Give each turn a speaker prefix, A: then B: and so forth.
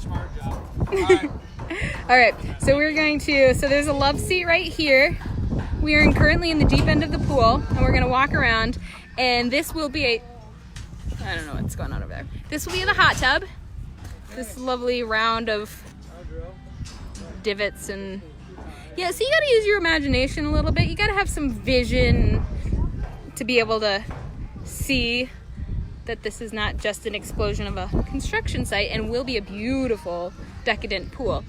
A: Smart job.
B: All right, so we're going to, so there's a love seat right here. We are currently in the deep end of the pool, and we're gonna walk around, and this will be a, I don't know what's going on over there. This will be the hot tub. This lovely round of divots and, yeah, so you gotta use your imagination a little bit. You gotta have some vision to be able to see that this is not just an explosion of a construction site and will be a beautiful, decadent pool.